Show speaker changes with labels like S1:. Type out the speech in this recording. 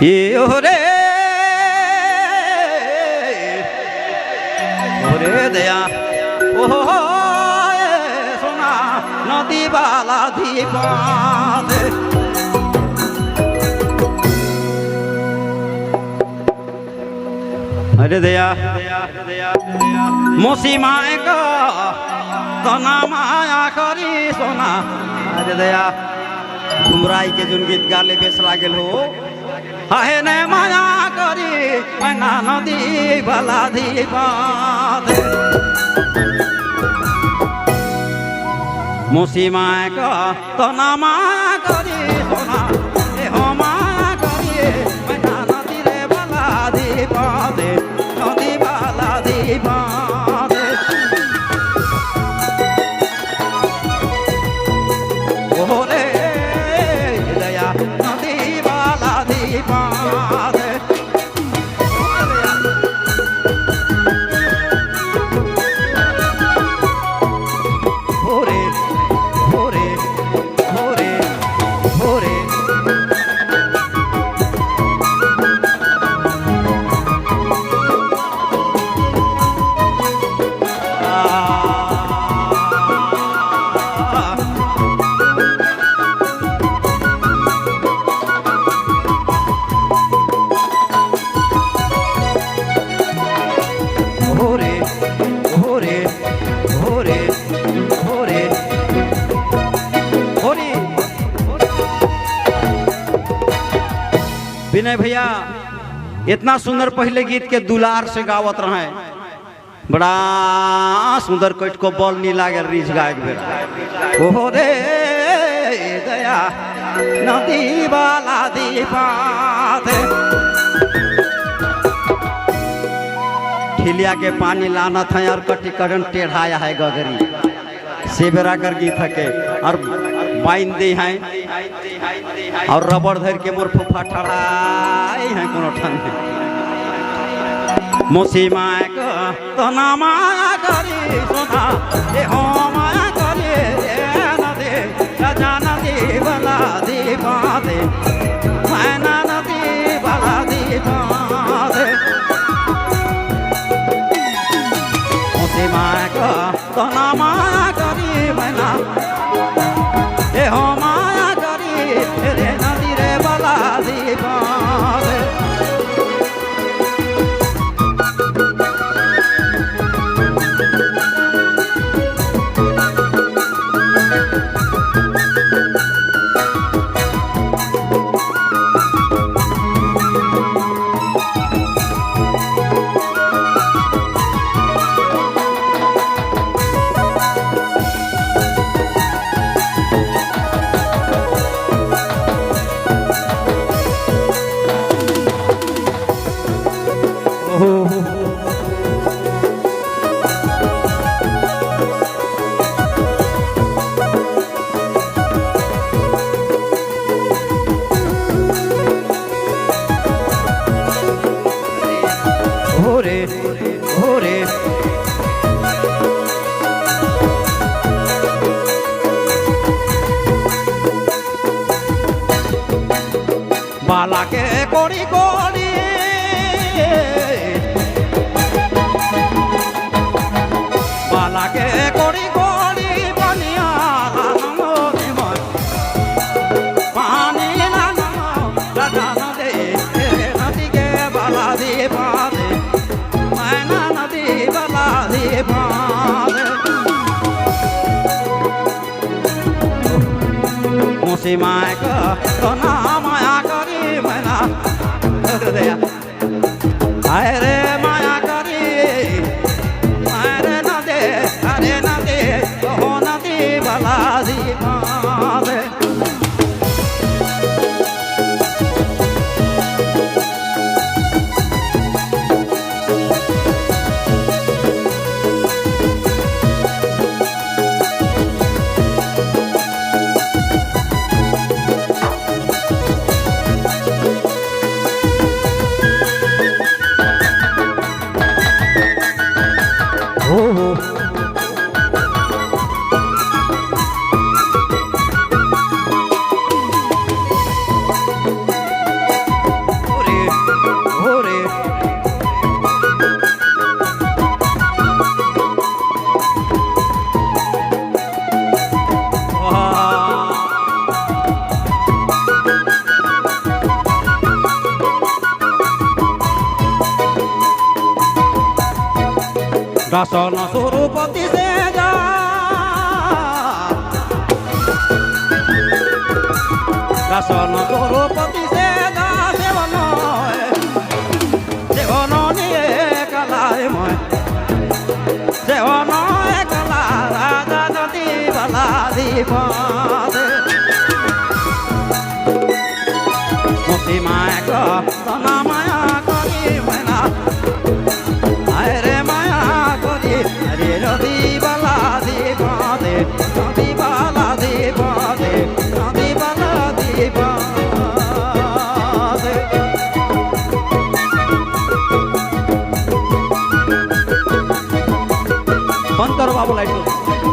S1: ये रे ओरे दया ओहो सोना नदी वाला दीपाद अरे दया मोसी माए का तना माया करी सोना अरे दया घुमराई के जोन गीत गाले बेस लागल हो आहे ने माया करी मैना नदी वाला दीपाद मोसी माए का तना माया करी सोना ए हो माया करी मैना नदी रे वाला दीपाद नदी वाला दीपाद ओरे दया नदी वाला दीपाद ओरे ओरे ओरे ओरे ओरे ओरे ओरे ओरे ओरे विनय भैया इतना सुंदर पहले गीत के दुलार से गावत रहे बड़ा सुंदर कट को बॉल नहीं लागल रीछ गायक बेरा ओहो रे दया नदी वाला दीपाद ठिलिया के पानी लाना था और कटिकरण टेढ़ाया है गगरी से बेरा कर गीत के और बाइन दे हैं और रबड़ धर के मोर फूफा ठड़ाई है कोनो ठंडे मोसी माए का तना माया करी सोना ए हो माया करी ए नदी राजा नदी वाला दीपाद मैना नदी वाला दीपाद मोसी माए का तना माया करी मैना ए हो माया करी रे नदी रे वाला दीपाद ओरे ओरे बाला के कोड़ी कोड़ी बाला के कोड़ी कोड़ी बनिया पानी ना राजा नदी नदी के बाला दीपाद मैना नदी वाला दीपाद मोसी माए का तना माया करी मैना दया आए रे माया करी अरे नदी अरे नदी हो नदी वाला दीपाद रसन सुरपति से जा रसन सुरपति से जा सेवन सेवन निये कलाए मय सेवन कला राजा नदी बला दीपदे मुसी माया को तना माया करी मैना बंद करो बाबू लाइट